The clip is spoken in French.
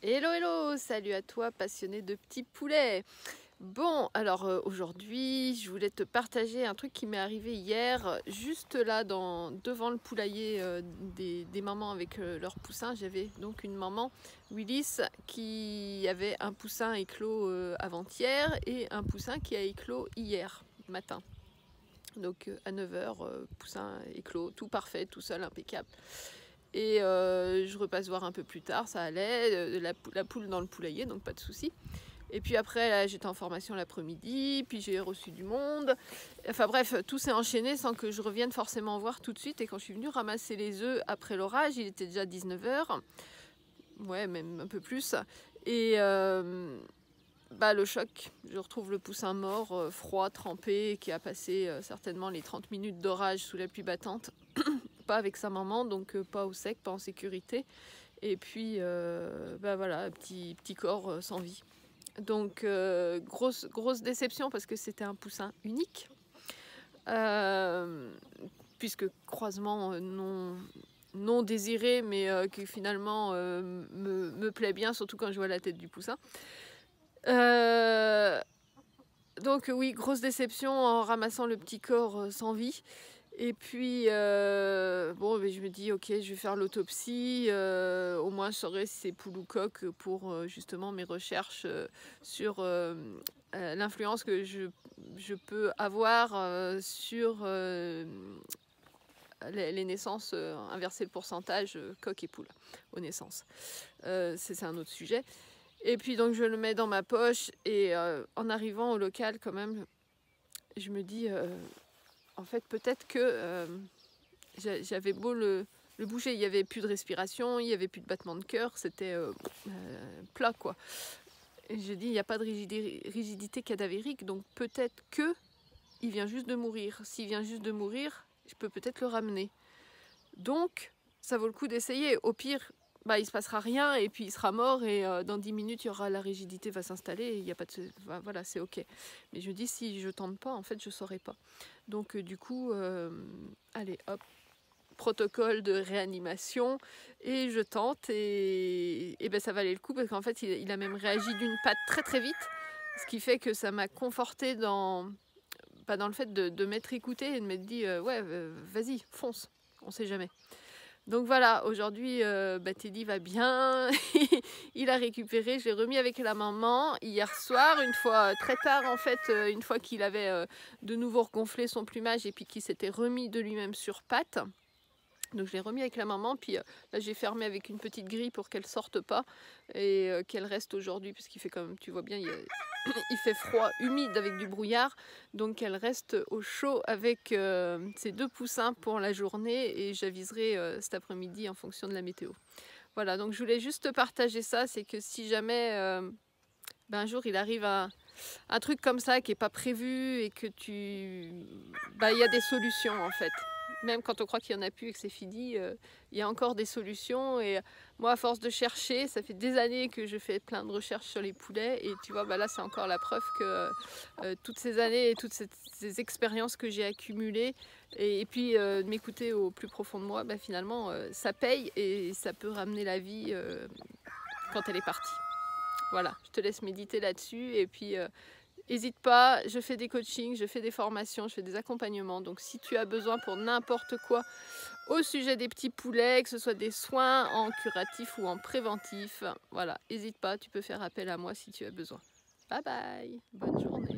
Hello hello, salut à toi passionné de petits poulets. Bon, alors aujourd'hui je voulais te partager un truc qui m'est arrivé hier, juste là devant le poulailler des mamans avec leurs poussins. J'avais donc une maman, Willis, qui avait un poussin éclos avant-hier et un poussin qui a éclos hier matin. Donc à 9 h, poussin éclos, tout parfait, tout seul, impeccable. Et je repasse voir un peu plus tard, ça allait, la poule dans le poulailler, donc pas de souci. Et puis après, j'étais en formation l'après-midi, puis j'ai reçu du monde. Enfin bref, tout s'est enchaîné sans que je revienne forcément voir tout de suite. Et quand je suis venue ramasser les œufs après l'orage, il était déjà 19 h. Ouais, même un peu plus. Et le choc, je retrouve le poussin mort, froid, trempé, qui a passé certainement les 30 minutes d'orage sous la pluie battante. Pas avec sa maman, donc pas au sec, pas en sécurité. Et puis, voilà, petit corps sans vie. Donc, grosse déception parce que c'était un poussin unique. Puisque croisement non désiré, mais qui finalement me plaît bien, surtout quand je vois la tête du poussin. Donc oui, grosse déception en ramassant le petit corps sans vie. Et puis, je me dis, ok, je vais faire l'autopsie. Au moins, je saurai si c'est poule ou coq pour justement mes recherches sur l'influence que je peux avoir sur les naissances, inverser le pourcentage coq et poule aux naissances. C'est un autre sujet. Et puis, donc, je le mets dans ma poche. Et en arrivant au local, quand même, je me dis... en fait, peut-être que j'avais beau le bouger, il n'y avait plus de respiration, il n'y avait plus de battement de cœur, c'était plat, quoi. Et je dis, il n'y a pas de rigidité cadavérique, donc peut-être que il vient juste de mourir. S'il vient juste de mourir, je peux peut-être le ramener. Donc, ça vaut le coup d'essayer. Au pire, il se passera rien et puis il sera mort et dans 10 minutes, il y aura la rigidité va s'installer. Il y a pas de, voilà, c'est ok. Mais je me dis, si je tente pas, en fait, je saurais pas. Donc du coup, allez, hop, protocole de réanimation et je tente et ça valait le coup parce qu'en fait, il a même réagi d'une patte très très vite, ce qui fait que ça m'a conforté dans le fait de m'être écoutée et de m'être dit, ouais, vas-y, fonce, on sait jamais. Donc voilà, aujourd'hui, Teddy va bien, il a récupéré, je l'ai remis avec la maman hier soir, une fois très tard en fait, une fois qu'il avait de nouveau regonflé son plumage et puis qu'il s'était remis de lui-même sur pattes. Donc je l'ai remis avec la maman, puis là j'ai fermé avec une petite grille pour qu'elle sorte pas et qu'elle reste aujourd'hui, puisqu'il fait quand même, tu vois bien, il fait froid, humide avec du brouillard, donc elle reste au chaud avec ses deux poussins pour la journée et j'aviserai cet après-midi en fonction de la météo. Voilà, donc je voulais juste te partager ça, c'est que si jamais un jour il arrive un truc comme ça qui n'est pas prévu et que il y a des solutions en fait. Même quand on croit qu'il n'y en a plus et que c'est fini, il y a encore des solutions. Et moi, à force de chercher, ça fait des années que je fais plein de recherches sur les poulets. Et tu vois, là, c'est encore la preuve que toutes ces années et toutes ces expériences que j'ai accumulées, et puis de m'écouter au plus profond de moi, finalement, ça paye et ça peut ramener la vie quand elle est partie. Voilà, je te laisse méditer là-dessus. Et puis... n'hésite pas, je fais des coachings, je fais des formations, je fais des accompagnements. Donc si tu as besoin pour n'importe quoi au sujet des petits poulets, que ce soit des soins en curatif ou en préventif, voilà, n'hésite pas, tu peux faire appel à moi si tu as besoin. Bye bye, bonne journée.